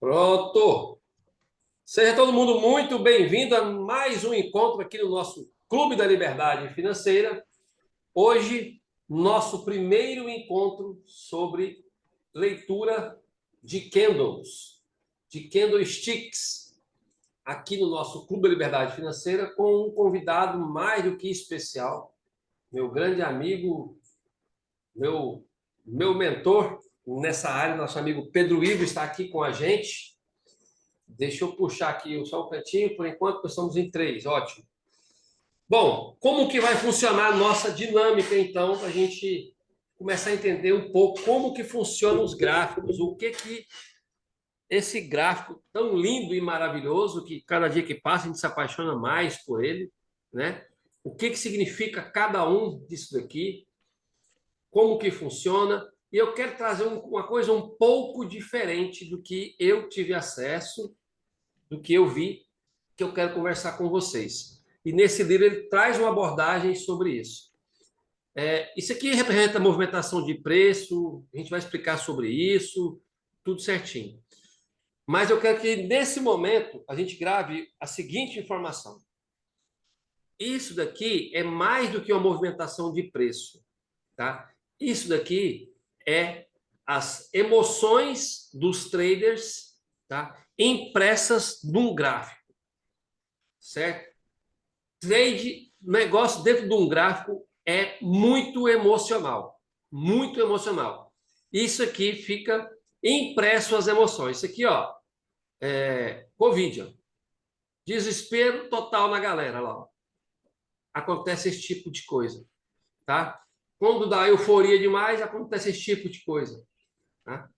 Pronto! Seja todo mundo muito bem-vindo a mais um encontro aqui no nosso Clube da Liberdade Financeira. Hoje, nosso primeiro encontro sobre leitura de candlesticks, aqui no nosso Clube da Liberdade Financeira, com um convidado mais do que especial, meu grande amigo, meu, meu mentor nessa área, nosso amigo Pedro Ivo está aqui com a gente. Deixa eu puxar aqui só um cantinho, por enquanto nós estamos em três, ótimo. Bom, como que vai funcionar a nossa dinâmica, então, para a gente começar a entender um pouco como que funcionam os gráficos, o que que esse gráfico tão lindo e maravilhoso, que cada dia que passa a gente se apaixona mais por ele, né? O que que significa cada um disso daqui, como que funciona, e eu quero trazer uma coisa um pouco diferente do que eu tive acesso, do que eu vi, que eu quero conversar com vocês. E nesse livro ele traz uma abordagem sobre isso. Isso aqui representa a movimentação de preço, a gente vai explicar sobre isso, tudo certinho. Mas eu quero que nesse momento a gente grave a seguinte informação. Isso daqui é mais do que uma movimentação de preço, tá? Isso daqui é as emoções dos traders, tá? Impressas num gráfico, certo? Trade, negócio dentro de um gráfico é muito emocional. Muito emocional. Isso aqui fica impresso as emoções. Isso aqui, ó, Covid, ó. Desespero total na galera lá. Ó. Acontece esse tipo de coisa, tá? Quando dá euforia demais, acontece esse tipo de coisa. Tá?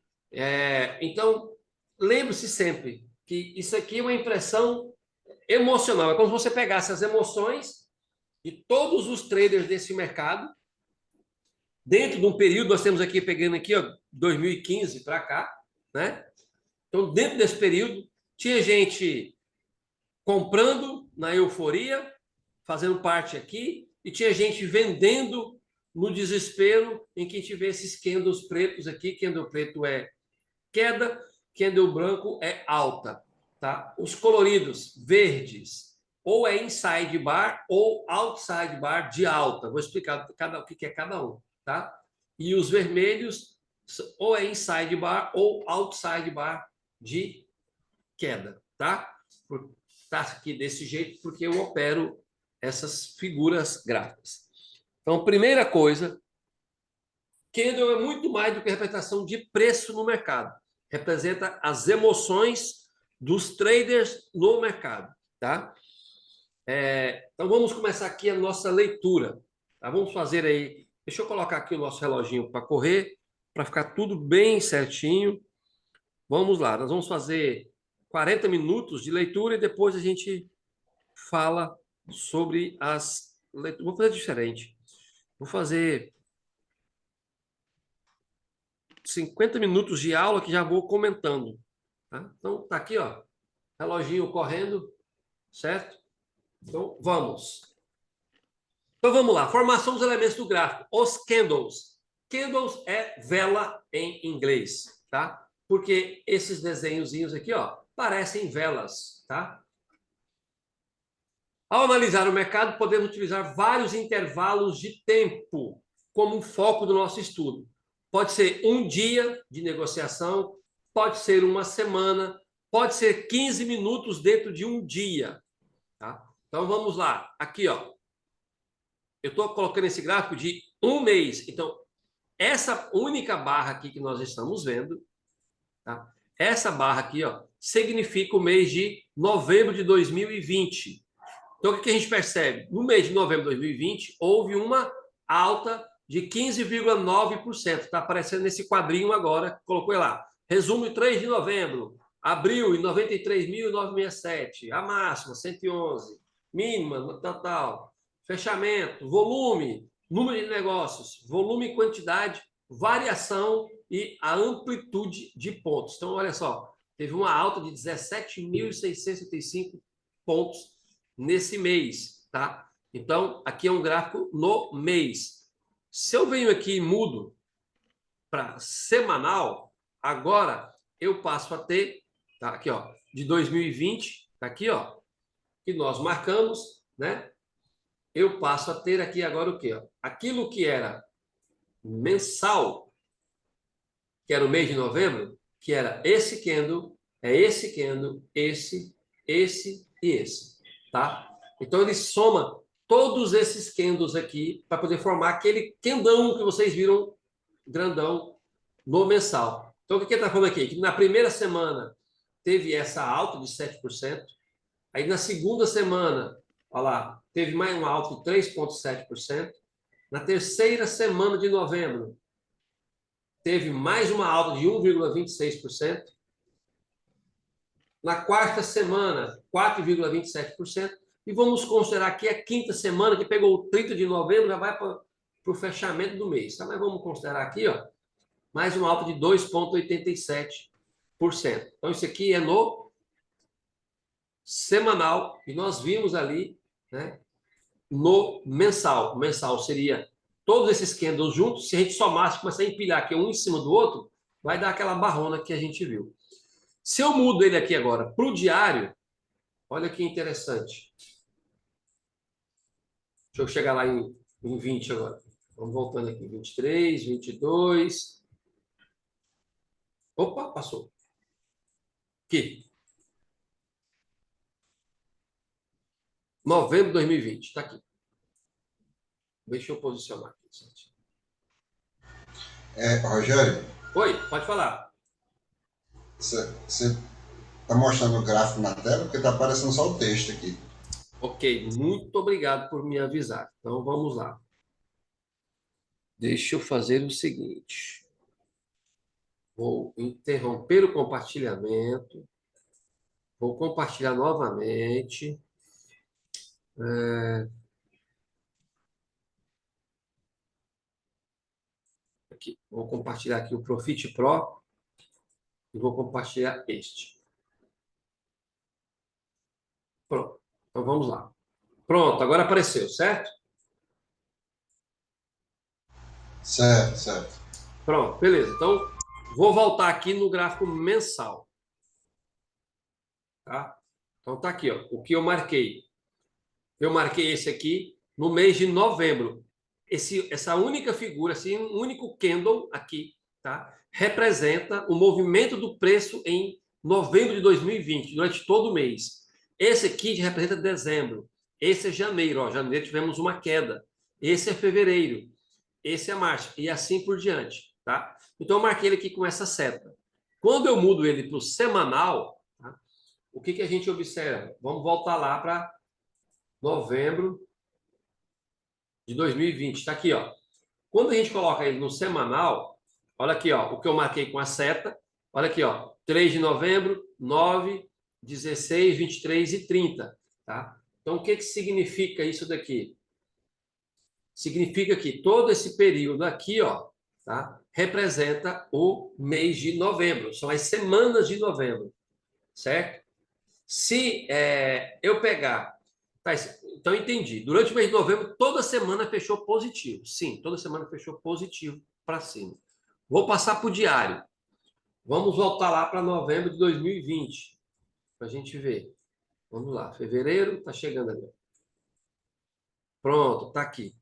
Então, lembre-se sempre que isso aqui é uma impressão emocional. É como se você pegasse as emoções de todos os traders desse mercado, dentro de um período, nós temos aqui, pegando aqui, ó, 2015 para cá, né? Então, dentro desse período, tinha gente comprando na euforia, fazendo parte aqui, e tinha gente vendendo no desespero, em que tiver esses candles pretos aqui, candle preto é queda, candle branco é alta, tá? Os coloridos, verdes, ou é inside bar ou outside bar de alta. Vou explicar o que é cada um, tá? E os vermelhos, ou é inside bar ou outside bar de queda, tá? Tá aqui desse jeito porque eu opero essas figuras gráficas. Então, primeira coisa, candle é muito mais do que a representação de preço no mercado. Representa as emoções dos traders no mercado, tá? Então vamos começar aqui a nossa leitura. Tá? Vamos fazer aí. Deixa eu colocar aqui o nosso reloginho para correr, para ficar tudo bem certinho. Vamos lá, nós vamos fazer 40 minutos de leitura e depois a gente fala sobre as leituras. Vou fazer diferente. Vou fazer 50 minutos de aula que já vou comentando. Tá? Então, tá aqui, ó, reloginho correndo, certo? Então, vamos. Então, vamos lá. Formação dos elementos do gráfico. Os candles. Candles é vela em inglês, tá? Porque esses desenhozinhos aqui, ó, parecem velas, tá? Ao analisar o mercado, podemos utilizar vários intervalos de tempo como foco do nosso estudo. Pode ser um dia de negociação, pode ser uma semana, pode ser 15 minutos dentro de um dia. Tá? Então vamos lá. Aqui, ó. Eu estou colocando esse gráfico de um mês. Então, essa única barra aqui que nós estamos vendo, tá? Essa barra aqui, ó, significa o mês de novembro de 2020. Então, o que a gente percebe? No mês de novembro de 2020, houve uma alta de 15,9%. Está aparecendo nesse quadrinho agora, colocou lá. Resumo de 3 de novembro. Abril, em 93.967. A máxima, 111. Mínima, tal. Fechamento, volume, número de negócios, volume e quantidade, variação e a amplitude de pontos. Então, olha só, teve uma alta de 17.665 pontos nesse mês, tá? Então, aqui é um gráfico no mês. Se eu venho aqui e mudo para semanal, agora eu passo a ter tá? Aqui, ó, de 2020, tá aqui, ó, que nós marcamos, né? Eu passo a ter aqui agora o quê? Ó? Aquilo que era mensal, que era o mês de novembro, que era esse candle, é esse candle, esse e esse, tá? Então ele soma todos esses candles aqui para poder formar aquele candão que vocês viram grandão no mensal. Então o que ele está falando aqui? Que na primeira semana teve essa alta de 7%, aí na segunda semana, olha lá, teve mais uma alta de 3,7%, na terceira semana de novembro, teve mais uma alta de 1,26%. Na quarta semana, 4,27%. E vamos considerar aqui a quinta semana, que pegou o 30 de novembro, já vai para o fechamento do mês. Tá? Mas vamos considerar aqui, ó, mais uma alta de 2,87%. Então, isso aqui é no semanal, e nós vimos ali, né, no mensal. O mensal seria todos esses candles juntos. Se a gente somasse, começar a empilhar aqui um em cima do outro, vai dar aquela barrona que a gente viu. Se eu mudo ele aqui agora para o diário, olha que interessante. Deixa eu chegar lá em 20 agora. Vamos voltando aqui. 23, 22. Opa, passou. Aqui. Novembro de 2020. Está aqui. Deixa eu posicionar aqui. Rogério, Oi, pode falar. você está mostrando o gráfico na tela? Porque está aparecendo só o texto aqui. Ok, muito obrigado por me avisar. Então vamos lá. Deixa eu fazer o seguinte. Vou interromper o compartilhamento. Vou compartilhar novamente. Aqui. Vou compartilhar aqui o Profit Pro e vou compartilhar este. Pronto. Então vamos lá. Pronto, agora apareceu, certo? Certo, certo. Pronto, beleza. Então vou voltar aqui no gráfico mensal. Tá? Então tá aqui, ó, o que eu marquei. Eu marquei esse aqui no mês de novembro. Essa única figura, esse único candle aqui, tá? Representa o movimento do preço em novembro de 2020, durante todo o mês. Esse aqui representa dezembro. Esse é janeiro. Ó, janeiro tivemos uma queda. Esse é fevereiro. Esse é março. E assim por diante. Tá? Então, eu marquei ele aqui com essa seta. Quando eu mudo ele para o semanal, tá? O que a gente observa? Vamos voltar lá para novembro de 2020. Está aqui, ó. Quando a gente coloca ele no semanal, olha aqui, ó, o que eu marquei com a seta. Olha aqui, ó, 3 de novembro, 9, 16, 23 e 30, tá? Então, o que significa isso daqui? Significa que todo esse período aqui, ó, tá, representa o mês de novembro, são as semanas de novembro, certo? Se eu pegar. Tá, então, entendi. Durante o mês de novembro, toda semana fechou positivo. Sim, toda semana fechou positivo para cima. Vou passar para o diário. Vamos voltar lá para novembro de 2020, para a gente ver. Vamos lá. Fevereiro, está chegando ali. Pronto, está aqui.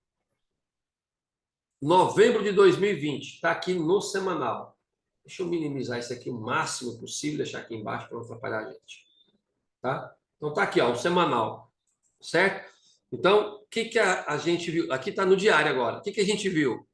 Novembro de 2020, está aqui no semanal. Deixa eu minimizar isso aqui o máximo possível, deixar aqui embaixo para não atrapalhar a gente. Tá? Então, está aqui, ó, o semanal. Certo? Então, o que a gente viu? Aqui está no diário agora. O que a gente viu?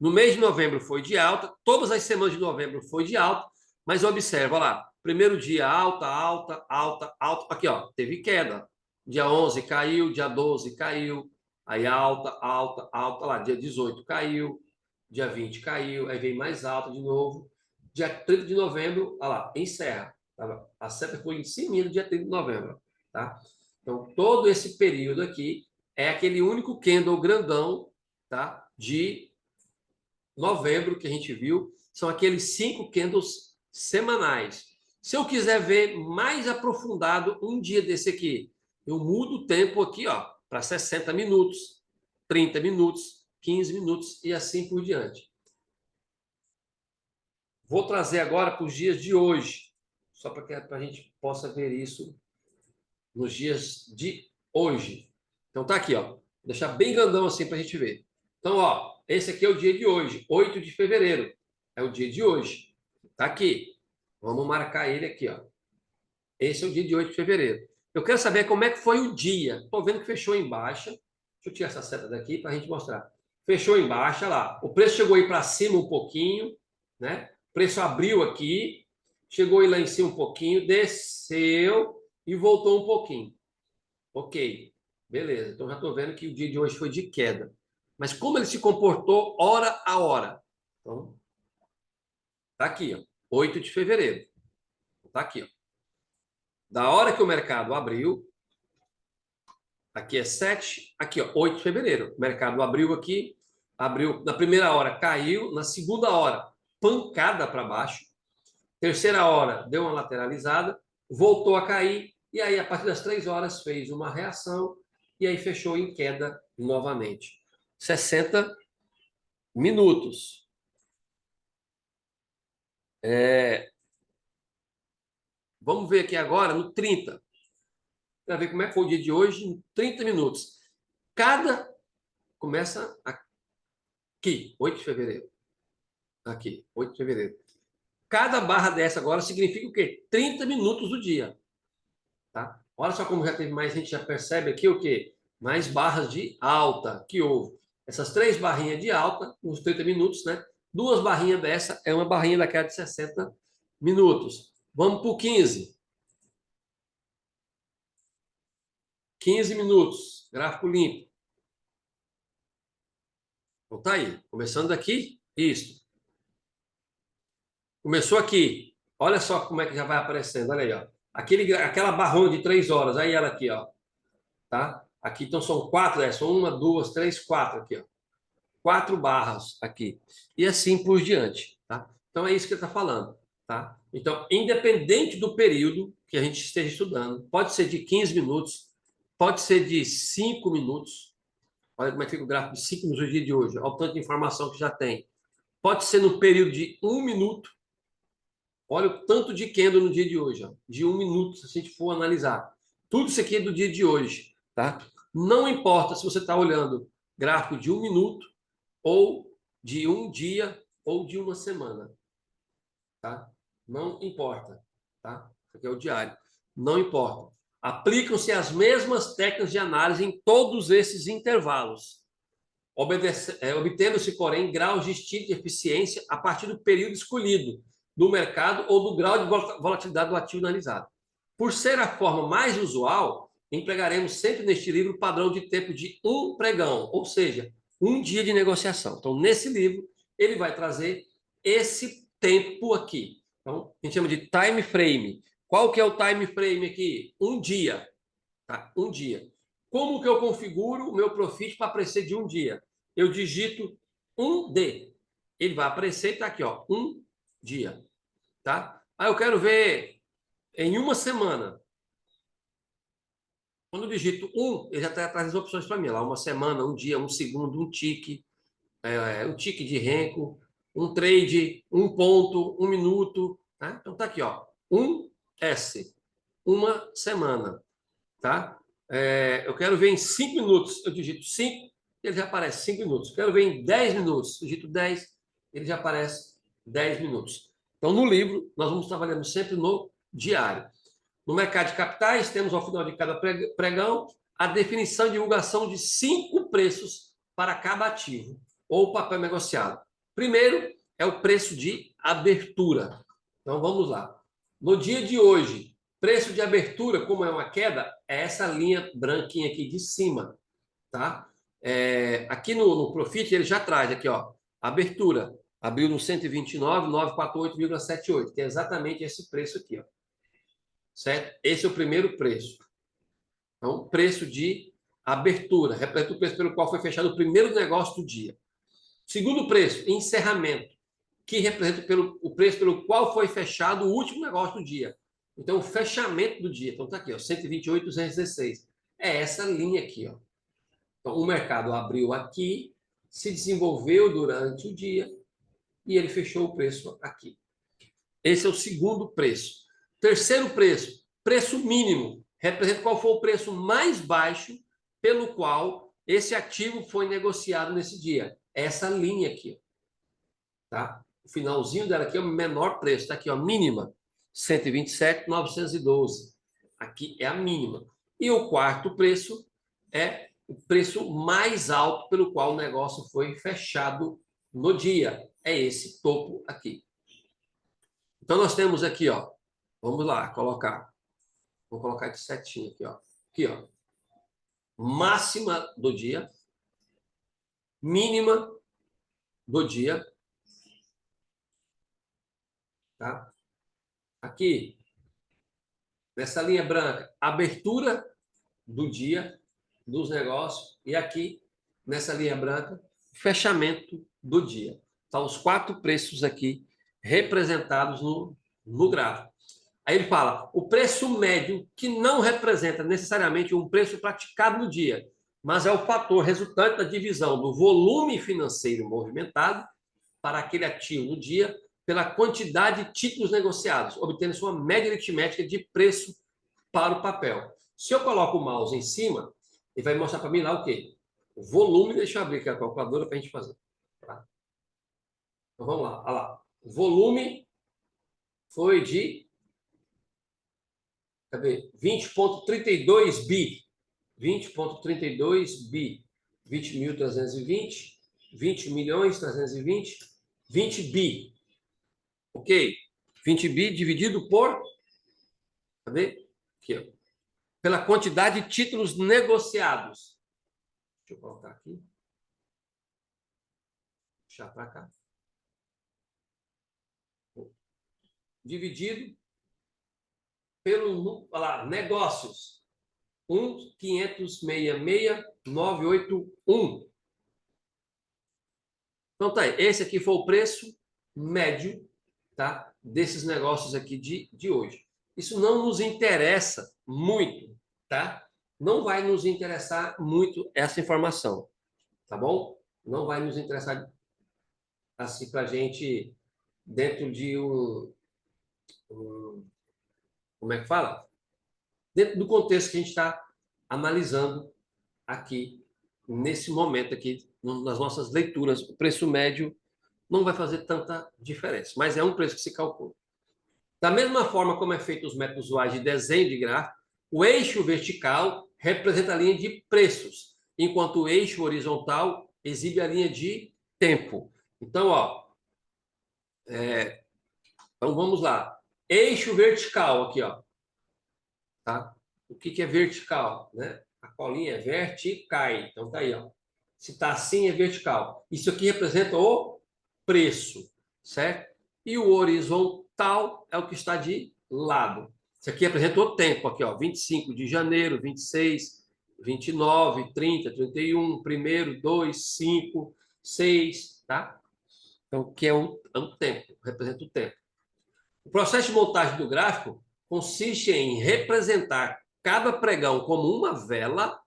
No mês de novembro foi de alta, todas as semanas de novembro foi de alta, mas observa lá, primeiro dia alta, alta, alta, alta. Aqui, ó, teve queda. Dia 11 caiu, dia 12 caiu, aí alta, alta, alta lá. Dia 18 caiu, dia 20 caiu, aí vem mais alta de novo. Dia 30 de novembro, olha lá, encerra. Tá? A seta foi em cima do dia 30 de novembro. Tá? Então, todo esse período aqui é aquele único candle grandão, tá? De novembro que a gente viu. São aqueles 5 candles semanais. Se eu quiser ver mais aprofundado um dia desse aqui, eu mudo o tempo aqui, ó, para 60 minutos, 30 minutos, 15 minutos e assim por diante. Vou trazer agora para os dias de hoje. só para que a gente possa ver isso nos dias de hoje. Então tá aqui, ó. Vou deixar bem grandão assim para a gente ver. Então, ó, esse aqui é o dia de hoje, 8 de fevereiro. É o dia de hoje. Tá aqui. Vamos marcar ele aqui, ó. Esse é o dia de 8 de fevereiro. Eu quero saber como é que foi o dia. Estou vendo que fechou em baixa. Deixa eu tirar essa seta daqui para a gente mostrar. Fechou em baixa lá. O preço chegou aí para cima um pouquinho, né? O preço abriu aqui, chegou aí lá em cima um pouquinho, desceu e voltou um pouquinho. Ok, beleza. Então já estou vendo que o dia de hoje foi de queda. Mas como ele se comportou hora a hora? Então, tá aqui, ó, 8 de fevereiro. Tá aqui, ó. Da hora que o mercado abriu, aqui é 7, aqui, ó, 8 de fevereiro. O mercado abriu aqui, abriu na primeira hora, caiu, na segunda hora, pancada para baixo. Terceira hora, deu uma lateralizada, voltou a cair, e aí, a partir das 3 horas, fez uma reação, e aí fechou em queda novamente. 60 minutos. Vamos ver aqui agora no 30. Para ver como é que foi o dia de hoje em 30 minutos. Cada começa aqui, 8 de fevereiro. Aqui, 8 de fevereiro. Cada barra dessa agora significa o quê? 30 minutos do dia. Tá? Olha só como já teve mais, a gente já percebe aqui o quê? Mais barras de alta que houve. Essas 3 barrinhas de alta, uns 30 minutos, né? 2 barrinhas dessa é uma barrinha daquela de 60 minutos. Vamos para o 15. 15 minutos, gráfico limpo. Então tá aí, começando daqui, isso. Começou aqui, olha só como é que já vai aparecendo, olha aí, ó. Aquela barrona de 3 horas, aí ela aqui, ó. Tá? Aqui então são 4, são 1, 2, 3, 4 aqui, ó. 4 barras aqui. E assim por diante, tá? Então é isso que ele está falando, tá? Então, independente do período que a gente esteja estudando, pode ser de 15 minutos, pode ser de 5 minutos. Olha como é que fica o gráfico de 5 minutos no dia de hoje. Olha o tanto de informação que já tem. Pode ser no período de 1 minuto. Olha o tanto de candle no dia de hoje, ó, de 1 minuto, se a gente for analisar. Tudo isso aqui é do dia de hoje, tá? Não importa se você está olhando gráfico de 1 minuto, ou de um dia, ou de uma semana, tá? Não importa, tá? Isso aqui é o diário. Não importa. Aplicam-se as mesmas técnicas de análise em todos esses intervalos, obtendo-se, porém, graus distintos de eficiência a partir do período escolhido do mercado ou do grau de volatilidade do ativo analisado. Por ser a forma mais usual, empregaremos sempre neste livro o padrão de tempo de um pregão, ou seja, um dia de negociação. Então, nesse livro, ele vai trazer esse tempo aqui. Então, a gente chama de time frame. Qual que é o time frame aqui? Um dia. Tá? Um dia. Como que eu configuro o meu profit para aparecer de um dia? Eu digito 1D. Ele vai aparecer e está aqui, ó, um dia. Tá? Aí eu quero ver em uma semana. Quando eu digito ele já traz as opções para mim. Lá, uma semana, um dia, um segundo, um tique, um tique de renko, um trade, um ponto, um minuto. Tá? Então tá aqui, ó, 1S, uma semana. Tá? Eu quero ver em 5 minutos, eu digito 5, ele já aparece 5 minutos. Quero ver em 10 minutos, eu digito 10, ele já aparece 10 minutos. Então, no livro, nós vamos trabalhando sempre no diário. No mercado de capitais, temos ao final de cada pregão a definição e divulgação de 5 preços para cada ativo ou papel negociado. Primeiro é o preço de abertura. Então, vamos lá. No dia de hoje, preço de abertura, como é uma queda, é essa linha branquinha aqui de cima, tá? Aqui no Profit ele já traz aqui, ó, abertura. Abriu no 129.948,78, que é exatamente esse preço aqui, ó. Certo? Esse é o primeiro preço. Então, preço de abertura, representa o preço pelo qual foi fechado o primeiro negócio do dia. Segundo preço, encerramento, que representa o preço pelo qual foi fechado o último negócio do dia. Então, o fechamento do dia. Então, está aqui, ó, 128,216. É essa linha aqui, ó. Então, o mercado abriu aqui, se desenvolveu durante o dia e ele fechou o preço aqui. Esse é o segundo preço. Terceiro preço, preço mínimo, representa qual foi o preço mais baixo pelo qual esse ativo foi negociado nesse dia. Essa linha aqui, tá? O finalzinho dela aqui é o menor preço, tá aqui, ó, mínima, 127.912. Aqui é a mínima. E o quarto preço é o preço mais alto pelo qual o negócio foi fechado no dia. É esse topo aqui. Então, nós temos aqui, ó, vamos lá, colocar. Vou colocar de setinho aqui, ó. Aqui, ó. Máxima do dia, mínima do dia, tá? Aqui, nessa linha branca, abertura do dia dos negócios e aqui, nessa linha branca, fechamento do dia. Tá os quatro preços aqui representados no gráfico. Aí ele fala, o preço médio, que não representa necessariamente um preço praticado no dia, mas é o fator resultante da divisão do volume financeiro movimentado para aquele ativo no dia pela quantidade de títulos negociados, obtendo-se uma média aritmética de preço para o papel. Se eu coloco o mouse em cima, ele vai mostrar para mim lá o quê? O volume, deixa eu abrir aqui a calculadora para a gente fazer. Tá? Então vamos lá, olha lá. O volume foi de 20,32 bi. 20,32 bi. 20.320, 20 milhões 320, 20 bi. Ok? 20 bi dividido por, cadê? Aqui, ó. Pela quantidade de títulos negociados. Deixa eu colocar aqui. Puxar para cá. Dividido pelo, olha lá, negócios. 1.566.981. Então tá aí. Esse aqui foi o preço médio, tá, desses negócios aqui de hoje. Isso não nos interessa muito, tá? Não vai nos interessar muito essa informação, tá bom? Não vai nos interessar assim para a gente dentro de como é que fala? Dentro do contexto que a gente está analisando aqui nesse momento aqui nas nossas leituras, o preço médio não vai fazer tanta diferença, mas é um preço que se calcula. Da mesma forma como é feito os métodos usuais de desenho de gráfico, o eixo vertical representa a linha de preços, enquanto o eixo horizontal exibe a linha de tempo. Então, ó, então vamos lá. Eixo vertical aqui, ó, tá? O que é vertical, né? A colinha é vertical. Então tá aí, ó. Se tá assim é vertical. Isso aqui representa o preço, certo? E o horizontal é o que está de lado. Isso aqui representa o tempo, aqui, ó, 25 de janeiro, 26, 29, 30, 31, primeiro, 2, 5, 6, tá? Então, que é o tempo, representa o tempo. O processo de montagem do gráfico consiste em representar cada pregão como uma vela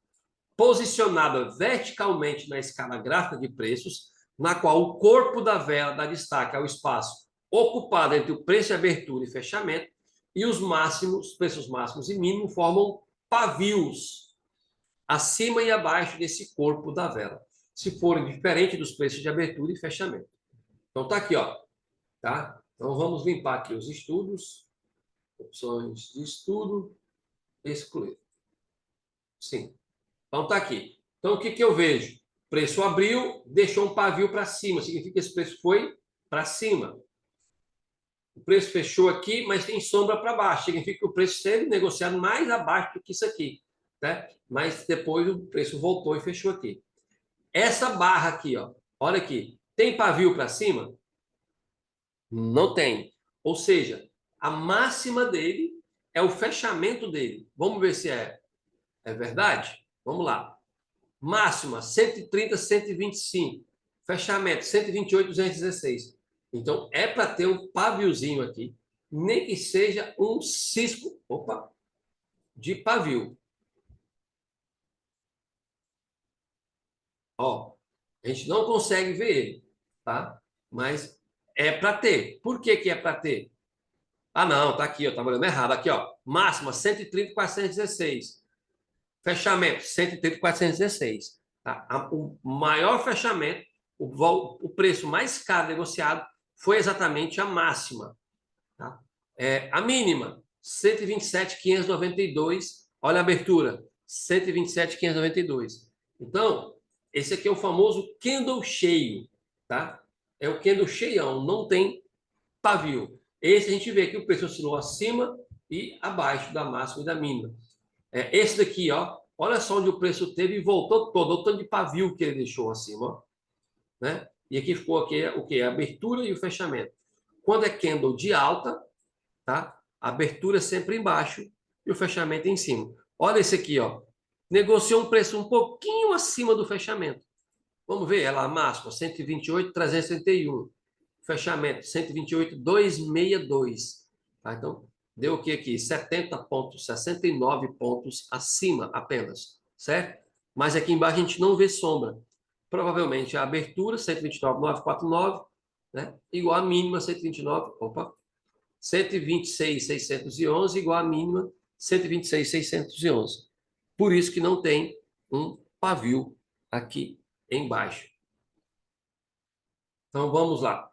posicionada verticalmente na escala gráfica de preços, na qual o corpo da vela dá destaque ao espaço ocupado entre o preço de abertura e fechamento, e os preços máximos e mínimos formam pavios acima e abaixo desse corpo da vela, se forem diferentes dos preços de abertura e fechamento. Então tá aqui, ó, tá? Então vamos limpar aqui os estudos, opções de estudo, excluir. Sim. Então tá aqui. Então o que eu vejo? O preço abriu, deixou um pavio para cima, significa que esse preço foi para cima. O preço fechou aqui, mas tem sombra para baixo, significa que o preço esteve negociado mais abaixo do que isso aqui, né? Mas depois o preço voltou e fechou aqui. Essa barra aqui, ó, olha aqui, tem pavio para cima? Não tem. Ou seja, a máxima dele é o fechamento dele. Vamos ver se é verdade? Vamos lá. Máxima, 130, 125. Fechamento, 128, 216. Então, é para ter um paviozinho aqui, nem que seja um cisco, opa, de pavio. Ó, a gente não consegue ver ele, tá? Mas é para ter. Por que que é para ter? Ah, não, tá aqui, ó, tá olhando errado. Aqui, ó, máxima 130,416. Fechamento 130,416. Tá? O maior fechamento, o preço mais caro negociado foi exatamente a máxima. Tá? A mínima, 127,592. Olha a abertura, 127,592. Então, esse aqui é o famoso candle cheio. Tá? É o candle cheião, não tem pavio. Esse a gente vê que o preço oscilou acima e abaixo da máxima e da mínima. Esse daqui, ó, olha só onde o preço teve e voltou todo, o tanto de pavio que ele deixou acima, ó, né? E aqui ficou aqui, o que? A abertura e o fechamento. Quando é candle de alta, tá? A abertura é sempre embaixo e o fechamento em cima. Olha esse aqui, ó. Negociou um preço um pouquinho acima do fechamento. Vamos ver, ela a máxima, 128,331. Fechamento, 128,262. Tá? Então, deu o que aqui? 70 pontos, 69 pontos acima apenas, certo? Mas aqui embaixo a gente não vê sombra. Provavelmente a abertura, 129,949, né? Igual a mínima, 129, opa, 126,611 igual a mínima, 126,611. Por isso que não tem um pavio aqui embaixo. Então, vamos lá.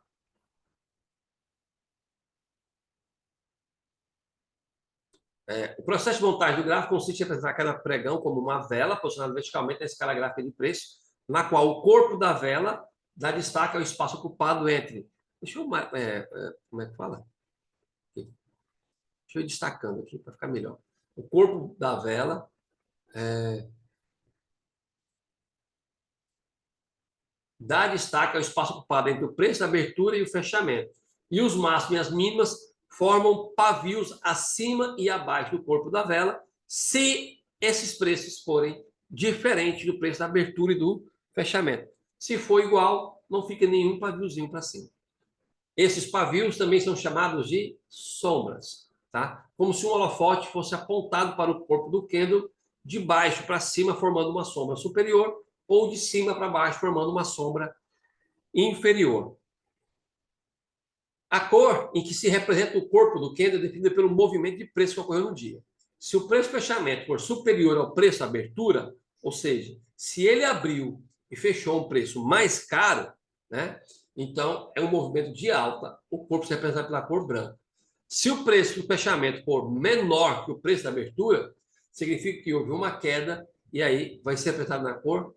O processo de montagem do gráfico consiste em apresentar cada pregão como uma vela posicionada verticalmente na escala gráfica de preço, na qual o corpo da vela dá destaque ao espaço ocupado entre... Deixa eu... como é que fala? Deixa eu ir destacando aqui para ficar melhor. O corpo da vela dá destaque ao espaço ocupado entre o preço da abertura e o fechamento. E os máximos e as mínimas formam pavios acima e abaixo do corpo da vela, se esses preços forem diferentes do preço da abertura e do fechamento. Se for igual, não fica nenhum paviozinho para cima. Esses pavios também são chamados de sombras, tá? Como se um holofote fosse apontado para o corpo do candle de baixo para cima, formando uma sombra superior, ou de cima para baixo, formando uma sombra inferior. A cor em que se representa o corpo do candle é definida pelo movimento de preço que ocorreu no dia. Se o preço fechamento for superior ao preço abertura, ou seja, se ele abriu e fechou um preço mais caro, né, então é um movimento de alta, o corpo se representa pela cor branca. Se o preço do fechamento for menor que o preço da abertura, significa que houve uma queda e aí vai ser representado na cor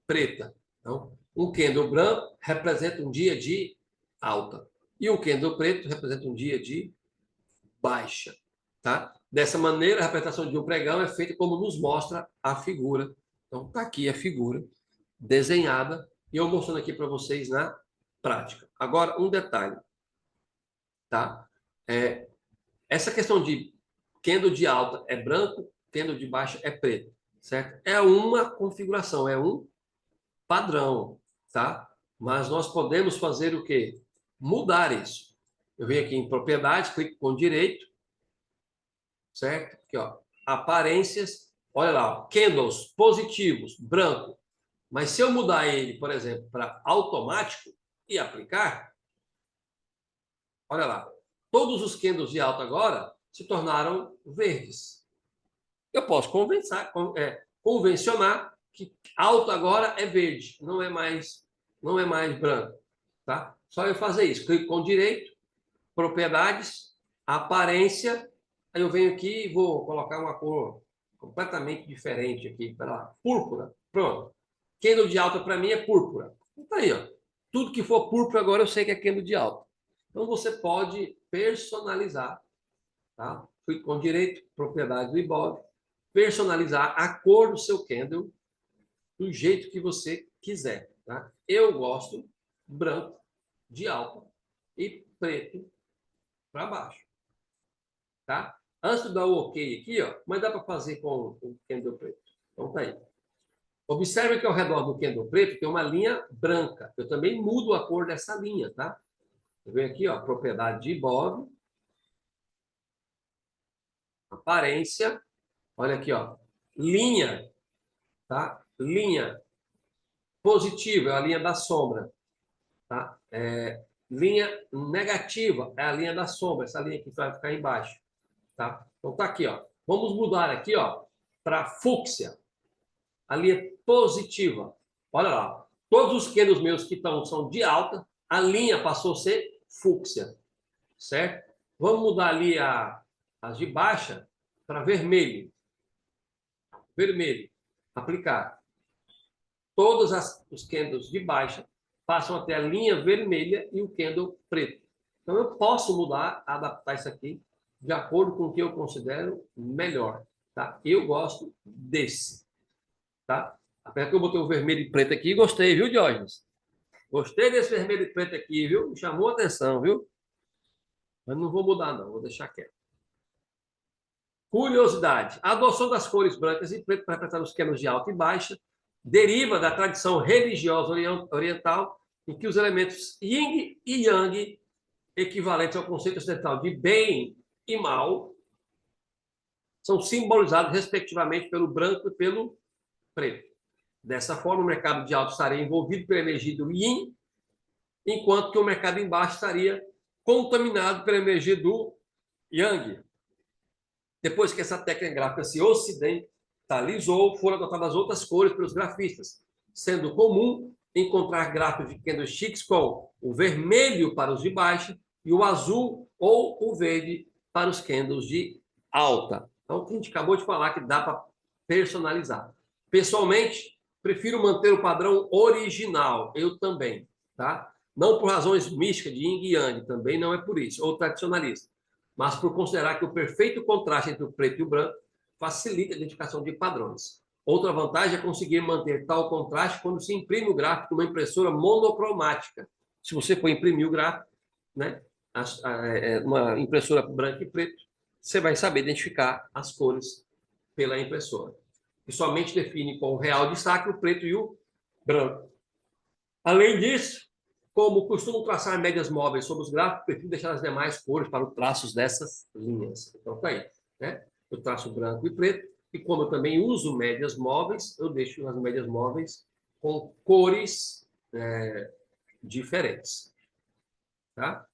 preta. Então, um candle branco representa um dia de alta. E um candle preto representa um dia de baixa. Tá? Dessa maneira, a representação de um pregão é feita como nos mostra a figura. Então, está aqui a figura desenhada e eu mostrando aqui para vocês na prática. Agora, um detalhe. Tá? Essa questão de candle de alta é branco, candle de baixa é preto. Certo? É uma configuração, é um padrão, tá? Mas nós podemos fazer o quê? Mudar isso. Eu venho aqui em propriedades, clico com direito, certo? Aqui, ó, aparências, olha lá, ó, candles positivos, branco. Mas se eu mudar ele, por exemplo, para automático e aplicar, olha lá, todos os candles de alta agora se tornaram verdes. Eu posso convencionar que alto agora é verde, não é mais branco, tá? Só eu fazer isso, clico com direito, propriedades, aparência, aí eu venho aqui e vou colocar uma cor completamente diferente aqui, para lá, púrpura, pronto. Candle de alta para mim é púrpura. Então aí, ó, tudo que for púrpura agora eu sei que é candle de alta. Então você pode personalizar, tá? Clico com direito, propriedade do Ibov, personalizar a cor do seu candle do jeito que você quiser. Tá? Eu gosto branco de alta e preto para baixo. Tá? Antes de dar o OK aqui, ó, mas dá para fazer com o candle preto. Então tá aí. Observe que ao redor do candle preto tem uma linha branca. Eu também mudo a cor dessa linha, tá? Eu venho aqui, ó, propriedade de Ibov, aparência, olha aqui, ó, linha, tá? Linha positiva, é a linha da sombra, tá? Linha negativa é a linha da sombra, essa linha que vai ficar embaixo. Tá? Então tá aqui, ó. Vamos mudar aqui, ó, para fúcsia. A linha positiva. Olha lá. Todos os candles meus que são de alta, a linha passou a ser fúcsia. Certo? Vamos mudar ali as de baixa para vermelho. Vermelho. Aplicar. Todos os candles de baixa passam até a linha vermelha e o candle preto. Então, eu posso mudar, adaptar isso aqui de acordo com o que eu considero melhor. Tá? Eu gosto desse. Tá? Apesar que eu botei o vermelho e preto aqui, gostei, viu, Diógenes? Gostei desse vermelho e preto aqui, viu? Me chamou a atenção, viu? Mas não vou mudar, não. Vou deixar quieto. Curiosidade. A adoção das cores brancas e preto para representar os candles de alta e baixa deriva da tradição religiosa oriental, em que os elementos yin e yang, equivalentes ao conceito ocidental de bem e mal, são simbolizados, respectivamente, pelo branco e pelo preto. Dessa forma, o mercado de alto estaria envolvido pela energia do yin, enquanto que o mercado de baixo estaria contaminado pela energia do yang. Depois que essa técnica gráfica se ocidentalizou, foram adotadas outras cores pelos grafistas, sendo comum encontrar gráficos de candlesticks com o vermelho para os de baixa e o azul ou o verde para os candles de alta. Então, a gente acabou de falar que dá para personalizar. Pessoalmente, prefiro manter o padrão original, eu também, tá? Não por razões místicas de yin e yang, também não é por isso, ou tradicionalista, mas por considerar que o perfeito contraste entre o preto e o branco facilita a identificação de padrões. Outra vantagem é conseguir manter tal contraste quando se imprime o gráfico numa impressora monocromática. Se você for imprimir o gráfico, né, uma impressora branca e preto, você vai saber identificar as cores pela impressora. E somente define com o real destaque o preto e o branco. Além disso, como costumo traçar médias móveis sobre os gráficos, prefiro deixar as demais cores para os traços dessas linhas. Então, tá aí. Né? Eu traço branco e preto, e como eu também uso médias móveis, eu deixo as médias móveis com cores diferentes. Tá?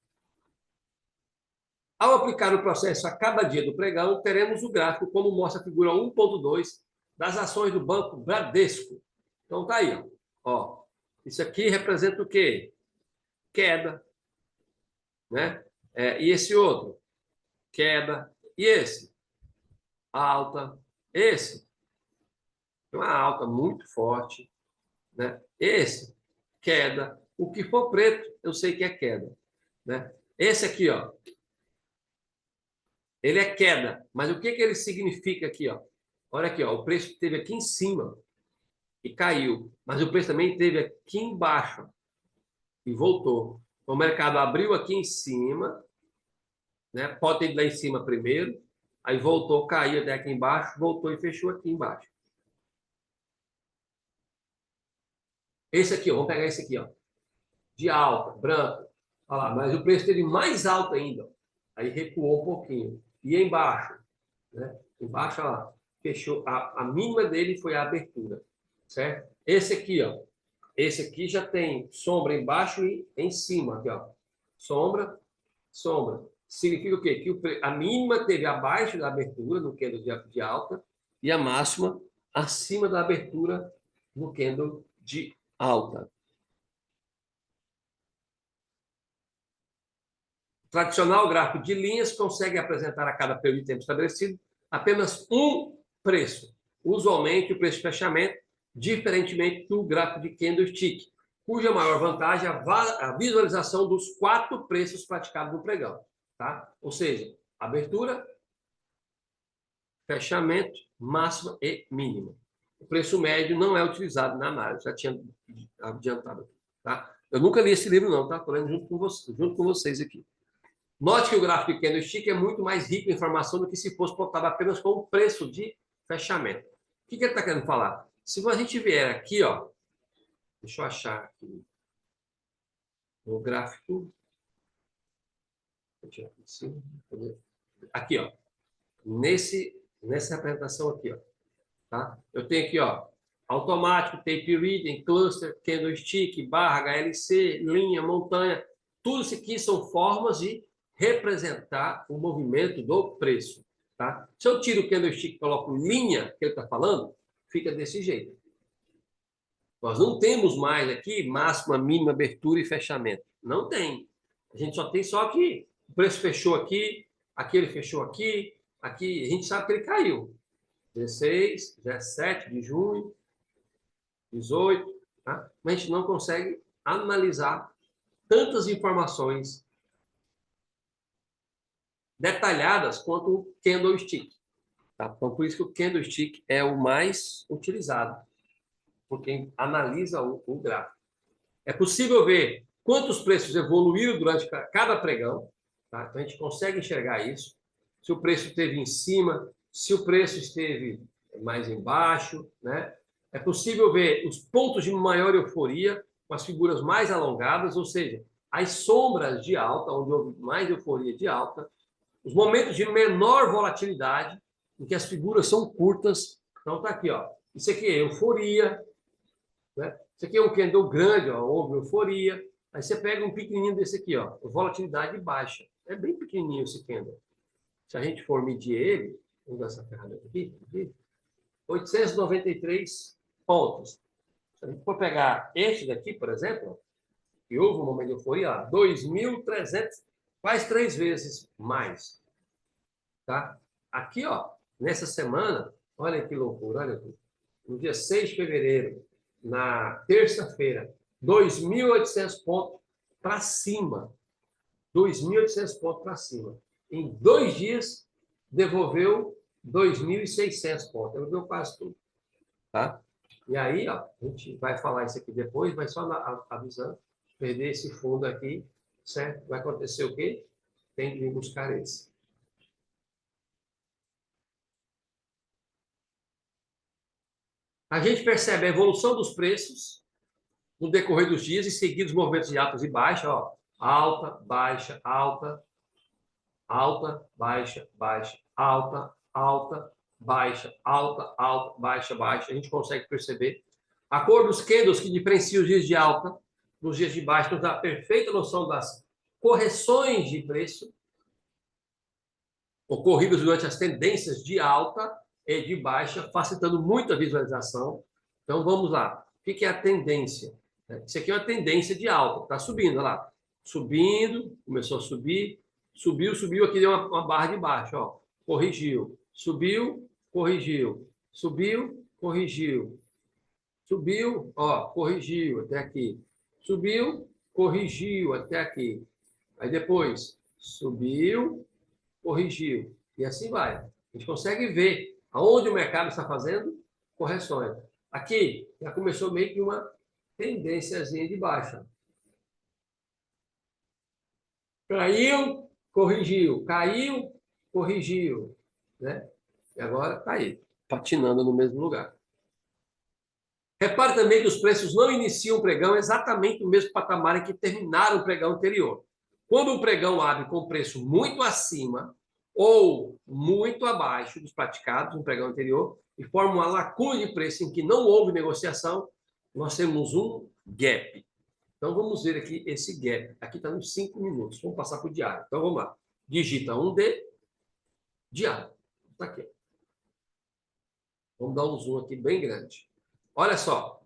Ao aplicar o processo a cada dia do pregão, teremos o gráfico, como mostra a figura 1.2, das ações do Banco Bradesco. Então, tá aí. Ó. Isso aqui representa o quê? Queda. Né? E esse outro? Queda. E esse? Alta. Esse? Uma alta muito forte. Né? Esse? Queda. O que for preto, eu sei que é queda. Né? Esse aqui, ó. Ele é queda. Mas o que ele significa aqui, ó? Olha aqui, ó. O preço esteve aqui em cima e caiu. Mas o preço também esteve aqui embaixo e voltou. O mercado abriu aqui em cima, né? Pode ter ido lá em cima primeiro, aí voltou, caiu até aqui embaixo, voltou e fechou aqui embaixo. Esse aqui, ó, vamos pegar esse aqui, ó, de alta, branco. Olha lá, mas o preço teve mais alto ainda. Aí recuou um pouquinho. E embaixo, né? Embaixo, olha lá, fechou. A mínima dele foi a abertura, certo? Esse aqui, ó. Esse aqui já tem sombra embaixo e em cima, aqui, ó. Sombra, sombra. Significa o quê? Que a mínima teve abaixo da abertura no candle de alta e a máxima acima da abertura no candle de alta. O tradicional gráfico de linhas consegue apresentar a cada período de tempo estabelecido apenas um preço. Usualmente o preço de fechamento, diferentemente do gráfico de candlestick, cuja maior vantagem é a visualização dos 4 preços praticados no pregão. Tá? Ou seja, abertura, fechamento, máxima e mínima. O preço médio não é utilizado na análise, já tinha adiantado. Tá? Eu nunca li esse livro, não, tá? Estou lendo junto com vocês aqui. Note que o gráfico de candlestick é muito mais rico em informação do que se fosse plotado apenas com o preço de fechamento. O que ele está querendo falar? Se a gente vier aqui, ó, deixa eu achar aqui o gráfico. Aqui, ó. Nessa apresentação aqui, ó. Tá? Eu tenho aqui, ó, automático, tape reading, cluster, candlestick, barra, HLC, linha, montanha. Tudo isso aqui são formas de representar o movimento do preço. Tá? Se eu tiro o candlestick e coloco linha, que ele está falando, fica desse jeito. Nós não temos mais aqui máxima, mínima, abertura e fechamento. Não tem. A gente só tem só que o preço fechou aqui, aqui ele fechou aqui, aqui a gente sabe que ele caiu. 16, 17 de junho, 18, tá? Mas a gente não consegue analisar tantas informações detalhadas quanto o candlestick. Tá? Então, por isso que o candlestick é o mais utilizado, por quem analisa o gráfico. É possível ver quantos preços evoluíram durante cada pregão. Tá? Então, a gente consegue enxergar isso. Se o preço esteve em cima, se o preço esteve mais embaixo, né? É possível ver os pontos de maior euforia com as figuras mais alongadas, ou seja, as sombras de alta, onde houve mais euforia de alta, os momentos de menor volatilidade, em que as figuras são curtas. Então, está aqui, ó. Isso aqui é euforia, né? Isso aqui é um candle grande, ó, houve euforia. Aí você pega um pequenininho desse aqui, ó, volatilidade baixa. É bem pequenininho esse candle. Se a gente for medir ele, vamos usar essa ferramenta aqui, 893 pontos. Se a gente for pegar este daqui, por exemplo, que houve um momento de euforia, 2.300, quase 3 vezes mais. Tá? Aqui, ó, nessa semana, olha que loucura, olha aqui. No dia 6 de fevereiro, na terça-feira, 2.800 pontos para cima. 2.800 pontos para cima. Em 2 dias, devolveu 2.600 pontos. Devolveu quase tudo. Tá? E aí, ó, a gente vai falar isso aqui depois, mas só avisando, perder esse fundo aqui, certo? Vai acontecer o quê? Tem que vir buscar esse. A gente percebe a evolução dos preços no decorrer dos dias e seguidos os movimentos de altas e baixas, ó, alta, baixa, alta, alta, baixa, baixa, alta, alta, baixa, alta, alta, baixa, baixa. A gente consegue perceber a cor dos candles que diferencia os dias de alta dos dias de baixa, nos dá a perfeita noção das correções de preço ocorridas durante as tendências de alta e de baixa, facilitando muito a visualização. Então, vamos lá. O que é a tendência? Isso aqui é uma tendência de alta. Está subindo, olha lá. Subindo, começou a subir, subiu, subiu. Aqui deu uma barra de baixo, ó. Corrigiu. Subiu, corrigiu. Subiu, corrigiu. Subiu, ó, corrigiu até aqui. Subiu, corrigiu até aqui. Aí depois, subiu, corrigiu. E assim vai. A gente consegue ver aonde o mercado está fazendo correções. Aqui, já começou meio que uma tendênciazinha de baixa. Caiu, corrigiu. Caiu, corrigiu. Né? E agora está aí, patinando no mesmo lugar. Repare também que os preços não iniciam o pregão exatamente no mesmo patamar em que terminaram o pregão anterior. Quando o pregão abre com preço muito acima ou muito abaixo dos praticados no pregão anterior e forma uma lacuna de preço em que não houve negociação, nós temos um gap. Então, vamos ver aqui esse gap. Aqui está nos 5 minutos. Vamos passar para o diário. Então, vamos lá. Digita 1D, diário. Está aqui. Vamos dar um zoom aqui bem grande. Olha só.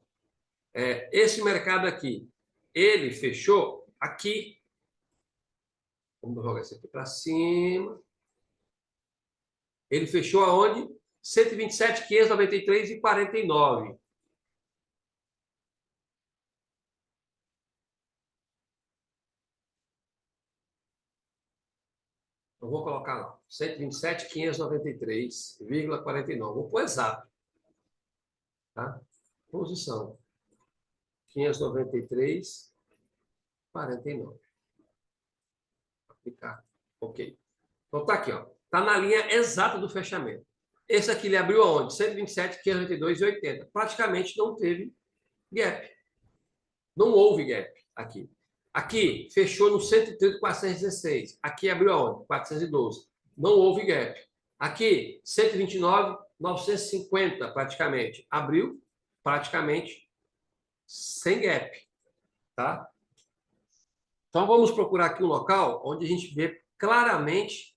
Esse mercado aqui, ele fechou aqui. Vamos jogar isso aqui para cima. Ele fechou aonde? 127, 593 e 49. Eu vou colocar lá. 127, 593,49. Vou pôr exato. Tá? Posição. 593, 49. Aplicar. Ok. Então tá aqui, ó. Tá na linha exata do fechamento. Esse aqui ele abriu aonde? 127, 592 e 80. Praticamente não teve gap. Não houve gap aqui. Aqui fechou no 130, 416. Aqui abriu aonde? 412. Não houve gap. Aqui 129, 950 praticamente. Abriu praticamente sem gap, tá? Então, vamos procurar aqui um local onde a gente vê claramente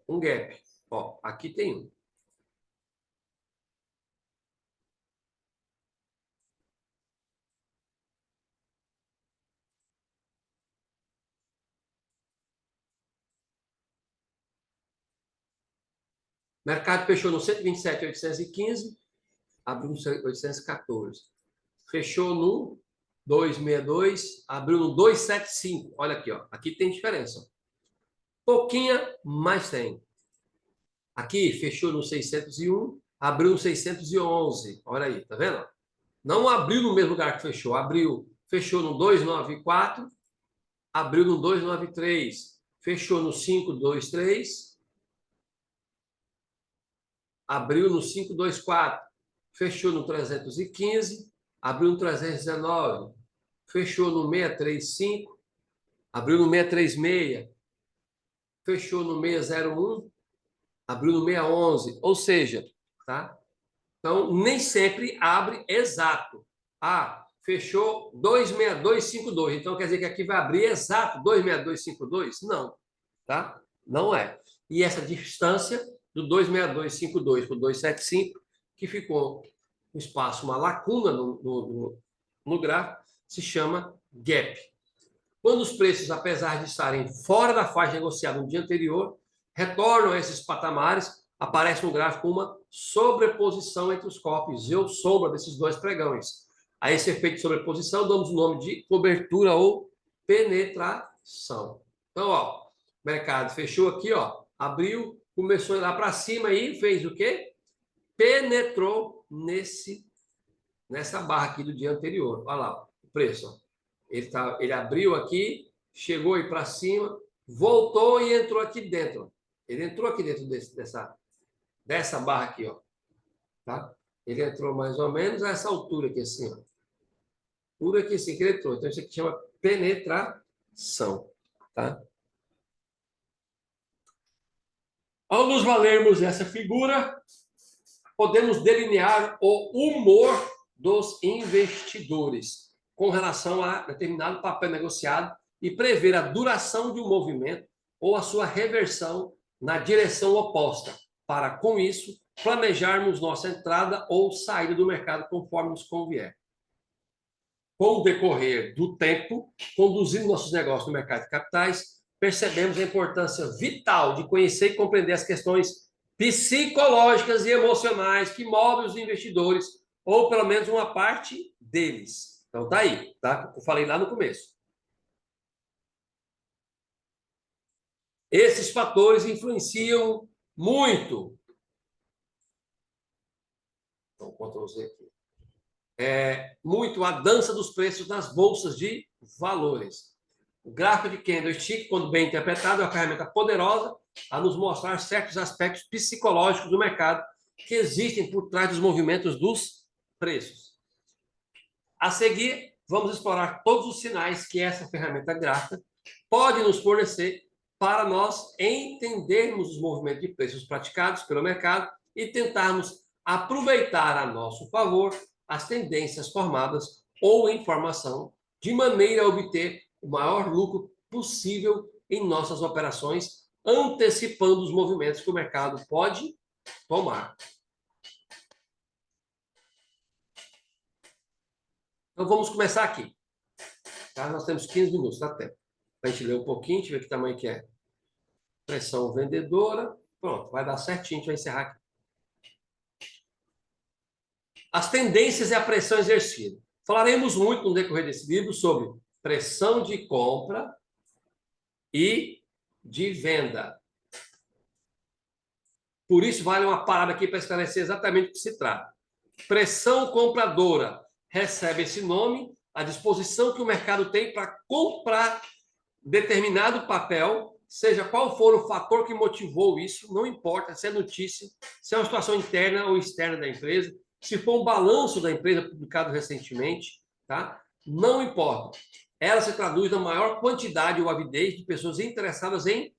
um gap. Ó, aqui tem um. O mercado fechou no 127.815, abriu no 814. Fechou no 262, abriu no 275. Olha aqui, ó. Aqui tem diferença. Pouquinha, mas tem. Aqui fechou no 601, abriu no 611. Olha aí, tá vendo? Não abriu no mesmo lugar que fechou. Fechou no 294, abriu no 293, fechou no 523, abriu no 524, fechou no 315, abriu no 319, fechou no 635, abriu no 636, fechou no 601, abriu no 611, ou seja, tá? Então, nem sempre abre exato. Ah, fechou 26252, então quer dizer que aqui vai abrir exato 26252? Não, tá? Não é. E essa distância do 26252 para o 275, que ficou um espaço, uma lacuna no gráfico, se chama gap. Quando os preços, apesar de estarem fora da faixa negociada no dia anterior, retornam a esses patamares, aparece no gráfico uma sobreposição entre os copos ou sombra desses dois pregões. A esse efeito de sobreposição, damos o nome de cobertura ou penetração. Então, ó, o mercado fechou aqui, ó, abriu, começou a ir lá para cima e fez o quê? Penetrou nessa barra aqui do dia anterior. Olha lá, o preço, ó. Ele abriu aqui, chegou aí para cima, voltou e entrou aqui dentro. Ele entrou aqui dentro dessa barra aqui, ó. Tá? Ele entrou mais ou menos a essa altura aqui, assim, ó. Por aqui, assim, que ele entrou. Então, isso aqui chama penetração. Tá? Ao nos valermos essa figura, podemos delinear o humor dos investidores com relação a determinado papel negociado e prever a duração de um movimento ou a sua reversão na direção oposta, para, com isso, planejarmos nossa entrada ou saída do mercado conforme nos convier. Com o decorrer do tempo, conduzindo nossos negócios no mercado de capitais, percebemos a importância vital de conhecer e compreender as questões psicológicas e emocionais que movem os investidores, ou pelo menos uma parte deles. Então tá aí, tá? Eu falei lá no começo. Esses fatores influenciam muito. Então, Ctrl Z aqui. Muito a dança dos preços nas bolsas de valores. O gráfico de candlestick, quando bem interpretado, é uma ferramenta poderosa a nos mostrar certos aspectos psicológicos do mercado que existem por trás dos movimentos dos preços. A seguir, vamos explorar todos os sinais que essa ferramenta gráfica pode nos fornecer para nós entendermos os movimentos de preços praticados pelo mercado e tentarmos aproveitar a nosso favor as tendências formadas ou informação de maneira a obter o maior lucro possível em nossas operações, antecipando os movimentos que o mercado pode tomar. Então, vamos começar aqui. Tá? Nós temos 15 minutos, dá tempo. A gente ler um pouquinho, deixa eu ver que tamanho que é. Pressão vendedora. Pronto, vai dar certinho, a gente vai encerrar aqui. As tendências e a pressão exercida. Falaremos muito no decorrer desse livro sobre pressão de compra e de venda. Por isso, vale uma parada aqui para esclarecer exatamente o que se trata. Pressão compradora recebe esse nome, a disposição que o mercado tem para comprar determinado papel, seja qual for o fator que motivou isso, não importa se é notícia, se é uma situação interna ou externa da empresa, se for um balanço da empresa publicado recentemente, tá? Não importa. Ela se traduz na maior quantidade ou avidez de pessoas interessadas em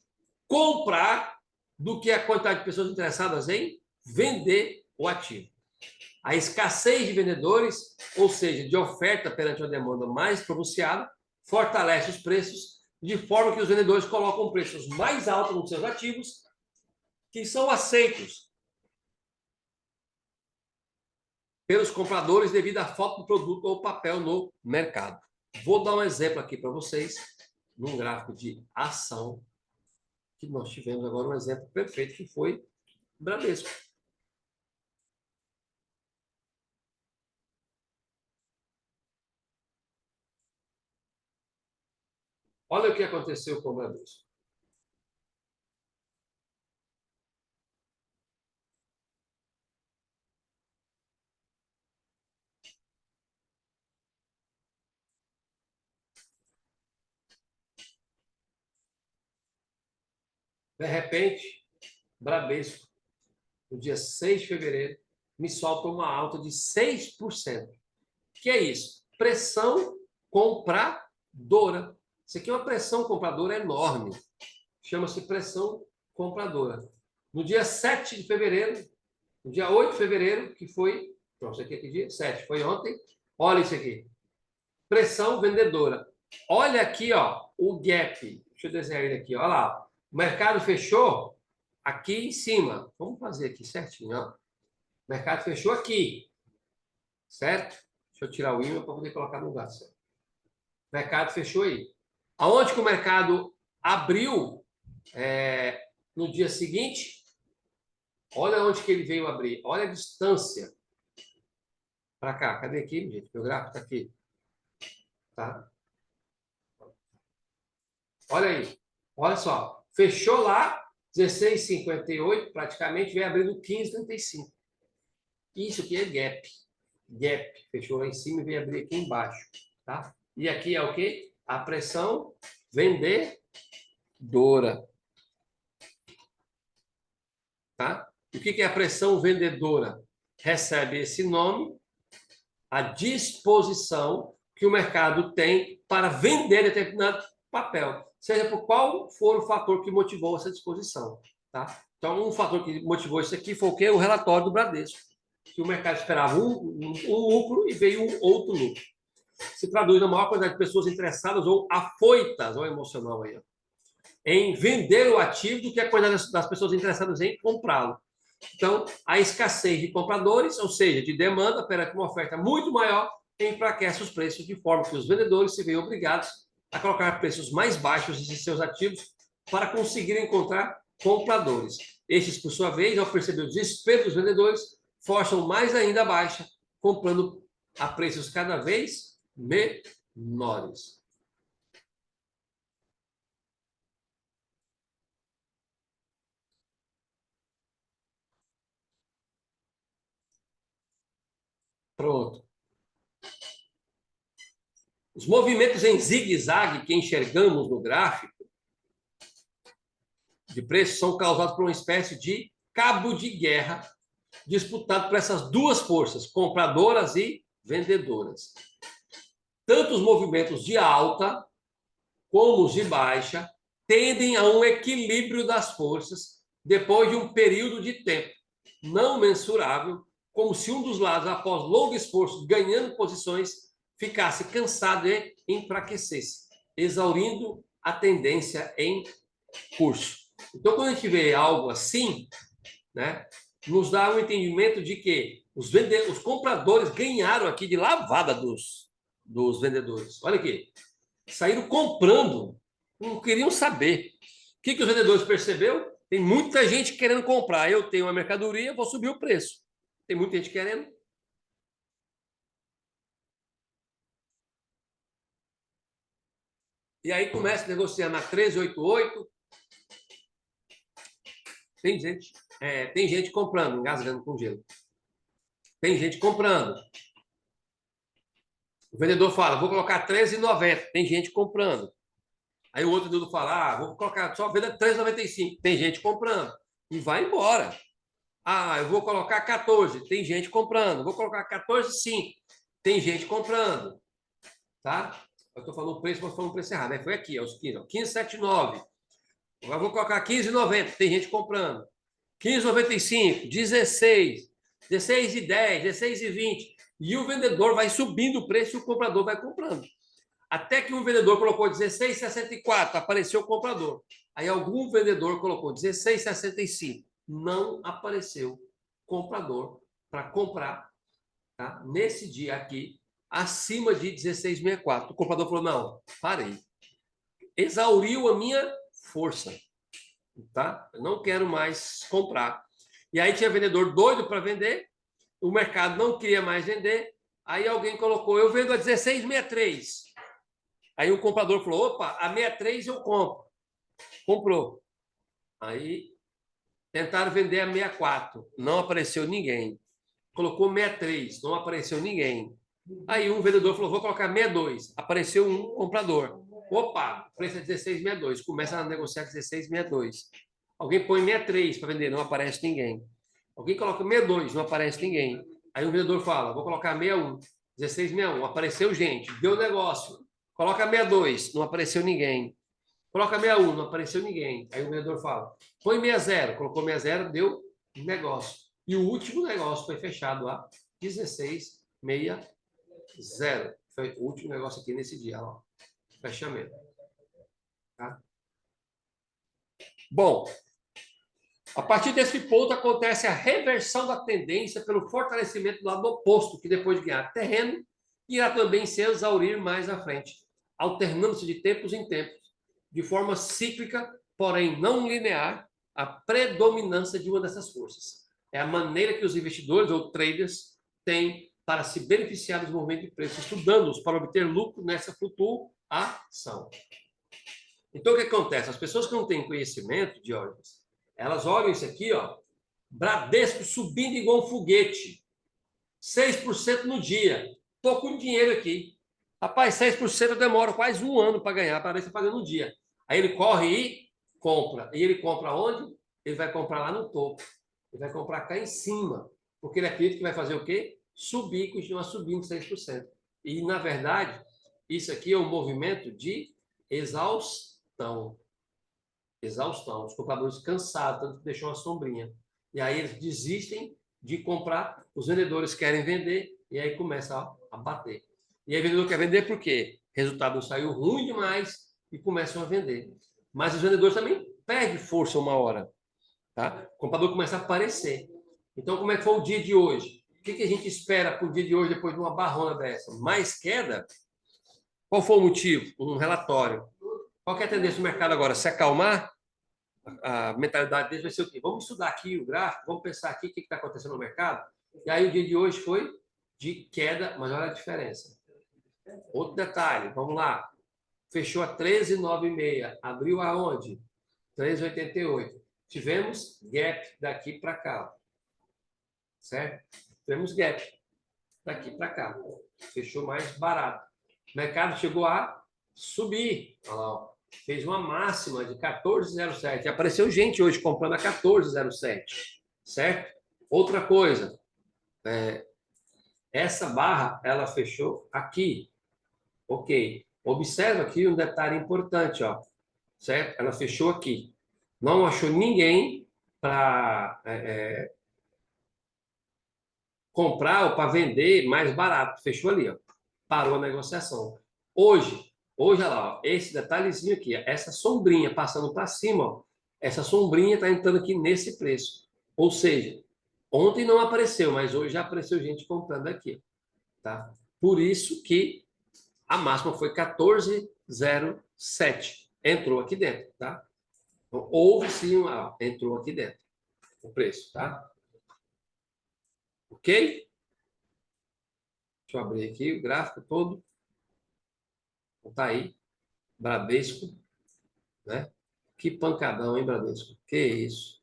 comprar do que a quantidade de pessoas interessadas em vender o ativo. A escassez de vendedores, ou seja, de oferta perante uma demanda mais pronunciada, fortalece os preços, de forma que os vendedores colocam preços mais altos nos seus ativos, que são aceitos pelos compradores devido à falta do produto ou papel no mercado. Vou dar um exemplo aqui para vocês, num gráfico de ação, que nós tivemos agora um exemplo perfeito, que foi Bradesco. Olha o que aconteceu com o Bradesco. De repente, Bradesco, no dia 6 de fevereiro, me solta uma alta de 6%. O que é isso? Pressão compradora. Isso aqui é uma pressão compradora enorme. Chama-se pressão compradora. No dia 7 de fevereiro, no dia 8 de fevereiro, que foi... Não, isso aqui é que dia? 7, foi ontem. Olha isso aqui. Pressão vendedora. Olha aqui, ó, o gap. Deixa eu desenhar ele aqui, ó. Olha lá. O mercado fechou aqui em cima. Vamos fazer aqui certinho, ó. O mercado fechou aqui. Certo? Deixa eu tirar o ímã para poder colocar no lugar certo. O mercado fechou aí. Aonde que o mercado abriu no dia seguinte? Olha onde que ele veio abrir. Olha a distância. Para cá. Cadê aqui, gente? Meu gráfico está aqui. Tá? Olha aí. Olha só. Fechou lá, 16,58, praticamente, vem abrindo 15,35. Isso aqui é gap. Gap. Fechou lá em cima e vem abrir aqui embaixo. Tá? E aqui é o quê? A pressão vendedora. Tá? O que é a pressão vendedora? Recebe esse nome, a disposição que o mercado tem para vender determinado papel, seja por qual for o fator que motivou essa disposição. Tá? Então, um fator que motivou isso aqui foi o quê? O relatório do Bradesco, que o mercado esperava um lucro e veio um outro lucro. Se traduz na maior quantidade de pessoas interessadas ou afoitas, ou emocional aí, em vender o ativo do que a quantidade das pessoas interessadas em comprá-lo. Então, a escassez de compradores, ou seja, de demanda perante uma oferta muito maior, enfraquece os preços de forma que os vendedores se veem obrigados a colocar preços mais baixos em seus ativos para conseguir encontrar compradores. Estes, por sua vez, ao perceber o desespero dos vendedores, forçam mais ainda a baixa, comprando a preços cada vez menores. Pronto. Os movimentos em zigue-zague que enxergamos no gráfico de preço são causados por uma espécie de cabo de guerra disputado por essas duas forças, compradoras e vendedoras. Tanto os movimentos de alta como os de baixa tendem a um equilíbrio das forças depois de um período de tempo não mensurável, como se um dos lados, após longo esforço, ganhando posições, ficasse cansado e enfraquecesse, exaurindo a tendência em curso. Então, quando a gente vê algo assim, né, nos dá um entendimento de que os compradores ganharam aqui de lavada dos vendedores. Olha aqui, saíram comprando, não queriam saber. O que os vendedores perceberam? Tem muita gente querendo comprar. Eu tenho uma mercadoria, vou subir o preço. Tem muita gente querendo. E aí começa a negociar na 1388. Tem gente comprando, engasgando com gelo. Tem gente comprando. O vendedor fala, vou colocar R$13,90. Tem gente comprando. Aí o outro vendedor fala, vou colocar só venda R$3,95. Tem gente comprando. E vai embora. Eu vou colocar 14. Tem gente comprando. Vou colocar 14,5. Tem gente comprando. Tá? Eu estou falando o preço, mas falando o preço errado. Foi aqui, os 15. 15,79. Agora vou colocar 15,90. Tem gente comprando. 15,95. 16. 16,10. 16,20. E o vendedor vai subindo o preço e o comprador vai comprando. Até que um vendedor colocou 16,64, apareceu o comprador. Aí algum vendedor colocou 16,65, não apareceu comprador para comprar, tá? Nesse dia aqui, acima de 16,64. O comprador falou, não, parei. Exauriu a minha força, tá? Eu não quero mais comprar. E aí tinha vendedor doido para vender, o mercado não queria mais vender, aí alguém colocou, eu vendo a 16,63. Aí o comprador falou, opa, a 63 eu compro. Comprou. Aí tentaram vender a 64, não apareceu ninguém. Colocou 63, não apareceu ninguém. Aí um vendedor falou, vou colocar 62, apareceu um comprador. Opa, o preço é 16,62, começa a negociar 16,62. Alguém põe 63 para vender, não aparece ninguém. Alguém coloca 62, não aparece ninguém. Aí um vendedor fala, vou colocar 61, 16,61, apareceu gente, deu negócio. Coloca 62, não apareceu ninguém. Coloca 61, não apareceu ninguém. Aí o vendedor fala, põe 60, colocou 60, deu negócio. E o último negócio foi fechado a 16,60. Foi o último negócio aqui nesse dia, ó. Fechamento. Tá? Bom, a partir desse ponto acontece a reversão da tendência pelo fortalecimento do lado oposto, que depois de ganhar terreno, irá também se exaurir mais à frente, alternando-se de tempos em tempos, de forma cíclica, porém não linear, a predominância de uma dessas forças. É a maneira que os investidores ou traders têm para se beneficiar dos movimentos de preço, estudando-os para obter lucro nessa flutuação. Então, o que acontece? As pessoas que não têm conhecimento, Diógenes, elas olham isso aqui, ó, Bradesco subindo igual um foguete, 6% no dia. Estou com dinheiro aqui. Rapaz, 6% eu demoro quase um ano para ganhar, para ver se eu fazendo um dia. Aí ele corre e compra. E ele compra onde? Ele vai comprar lá no topo. Ele vai comprar cá em cima. Porque ele acredita que vai fazer o quê? Subir, continuar subindo 6%. E, na verdade, isso aqui é um movimento de exaustão. Exaustão. Os compradores cansados, tanto que deixou uma sombrinha. E aí eles desistem de comprar, os vendedores querem vender, e aí começa a bater. E aí o vendedor quer vender por quê? O resultado não saiu ruim demais e começam a vender. Mas os vendedores também perdem força uma hora. Tá? O comprador começa a aparecer. Então, como é que foi o dia de hoje? O que a gente espera para o dia de hoje depois de uma barrona dessa? Mais queda? Qual foi o motivo? Um relatório. Qual que é a tendência do mercado agora? Se acalmar? A mentalidade deles vai ser o quê? Vamos estudar aqui o gráfico, vamos pensar aqui o que está acontecendo no mercado. E aí o dia de hoje foi de queda, mas olha a diferença. Outro detalhe, vamos lá. Fechou a 13,96, abriu aonde? 13,88. Tivemos gap daqui para cá. Certo? Tivemos gap daqui para cá. Fechou mais barato. O mercado chegou a subir. Olha lá, ó. Fez uma máxima de 14,07. Apareceu gente hoje comprando a 14,07. Certo? Outra coisa. Essa barra, ela fechou aqui. Ok. Observa aqui um detalhe importante, ó. Certo? Ela fechou aqui. Não achou ninguém para comprar ou para vender mais barato. Fechou ali, ó. Parou a negociação. Hoje, olha lá, ó, esse detalhezinho aqui, ó, essa sombrinha passando para cima, ó, essa sombrinha está entrando aqui nesse preço. Ou seja, ontem não apareceu, mas hoje já apareceu gente comprando aqui. Tá? Por isso que a máxima foi 14,07. Entrou aqui dentro. Tá? Então, houve sim uma. Entrou aqui dentro o preço. Tá? Ok? Deixa eu abrir aqui o gráfico todo. Tá aí. Bradesco. Né? Que pancadão, hein, Bradesco? Que isso?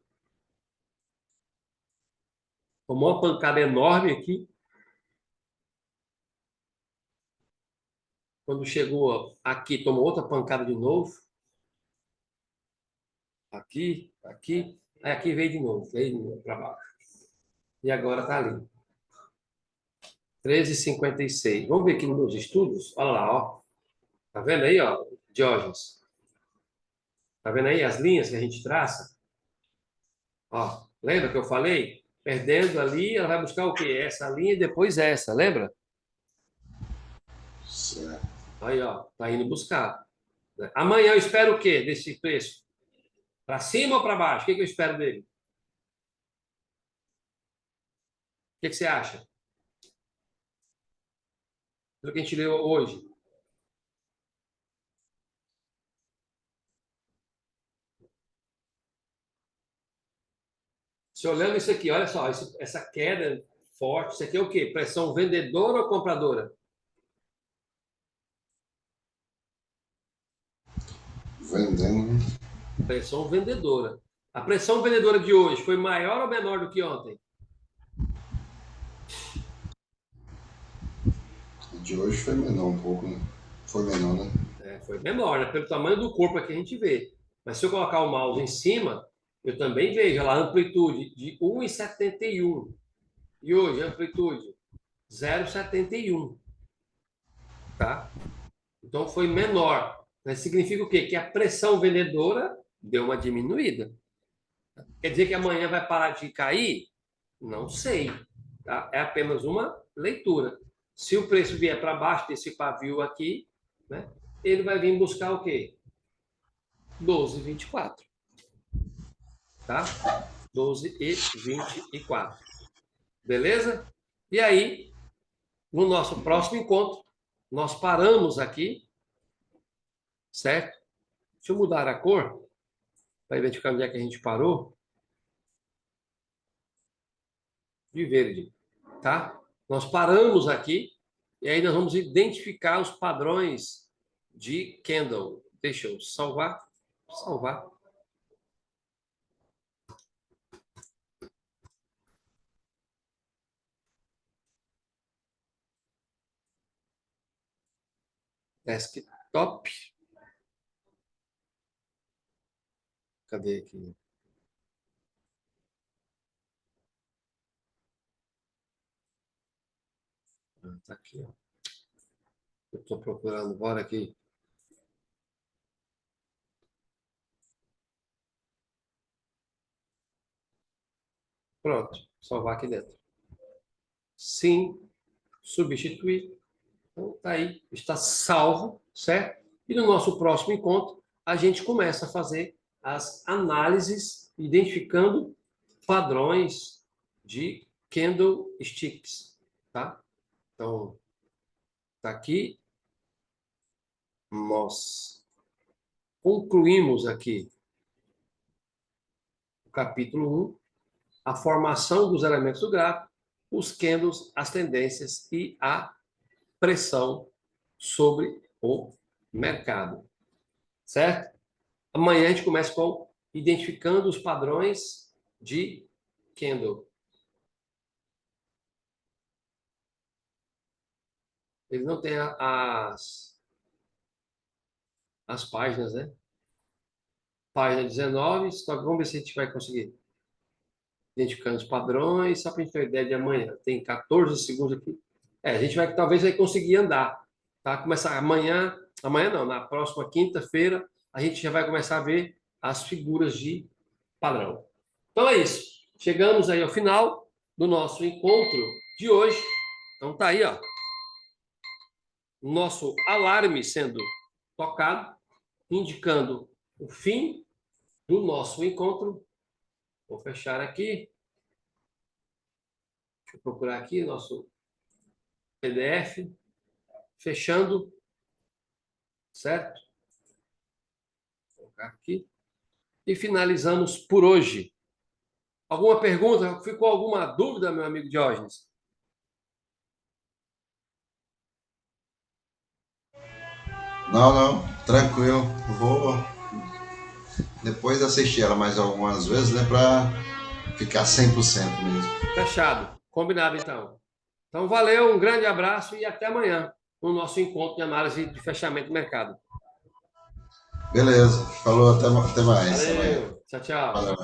Tomou uma pancada enorme aqui. Quando chegou aqui, tomou outra pancada de novo. Aqui, aqui. Aí aqui veio de novo para baixo. E agora está ali. 13,56. Vamos ver aqui nos meus estudos. Olha lá, ó. Tá vendo aí, ó, Diógenes? Tá vendo aí as linhas que a gente traça? Ó, lembra que eu falei? Perdendo ali, ela vai buscar o quê? Essa linha e depois essa, lembra? Certo. Aí, ó, tá indo buscar. Amanhã eu espero o quê desse preço? Para cima ou para baixo? O que que eu espero dele? O que que você acha? Pelo que a gente leu hoje. Se olhando isso aqui, olha só, essa queda forte, isso aqui é o quê? Pressão vendedora ou compradora? Vendendo. Pressão vendedora. A pressão vendedora de hoje foi maior ou menor do que ontem? De hoje foi menor um pouco, né? Foi menor, né? Foi menor, né? Pelo tamanho do corpo aqui a gente vê. Mas se eu colocar o mouse em cima, eu também vejo lá a amplitude de 1,71. E hoje a amplitude 0,71, tá? Então foi menor. Mas significa o quê? Que a pressão vendedora deu uma diminuída. Quer dizer que amanhã vai parar de cair? Não sei, tá? É apenas uma leitura. Se o preço vier para baixo desse pavio aqui, né, ele vai vir buscar o quê? 12,24, tá? 12,24. Beleza? E aí, no nosso próximo encontro, nós paramos aqui, certo? Deixa eu mudar a cor para identificar onde é que a gente parou. De verde, tá? Nós paramos aqui e aí nós vamos identificar os padrões de candle. Deixa eu salvar. Salvar. Desktop. Cadê aqui? Tá aqui, ó. Eu estou procurando, bora aqui. Pronto, salvar aqui dentro. Sim, substituir. Então, tá aí, está salvo, certo? E no nosso próximo encontro, a gente começa a fazer as análises, identificando padrões de candlesticks, tá? Então, tá aqui, nós concluímos aqui o capítulo 1, a formação dos elementos do gráfico, os candles, as tendências e a pressão sobre o mercado, certo? Amanhã a gente começa com identificando os padrões de candle. Ele não tem as páginas, né? Página 19, só que vamos ver se a gente vai conseguir. Identificando os padrões, só para a gente ter uma ideia de amanhã. Tem 14 segundos aqui. A gente vai talvez vai conseguir andar, tá? Começar amanhã não, na próxima quinta-feira, a gente já vai começar a ver as figuras de padrão. Então é isso. Chegamos aí ao final do nosso encontro de hoje. Então tá aí, ó, nosso alarme sendo tocado, indicando o fim do nosso encontro. Vou fechar aqui. Deixa eu procurar aqui nosso PDF. Fechando, certo? Vou colocar aqui. E finalizamos por hoje. Alguma pergunta? Ficou alguma dúvida, meu amigo Diógenes? Não, não, tranquilo. Vou depois assistir ela mais algumas vezes, né, para ficar 100% mesmo. Fechado. Combinado, então. Então, valeu, um grande abraço e até amanhã no nosso encontro de análise de fechamento do mercado. Beleza, falou, até mais. Amanhã. Valeu, tchau, tchau. Valeu.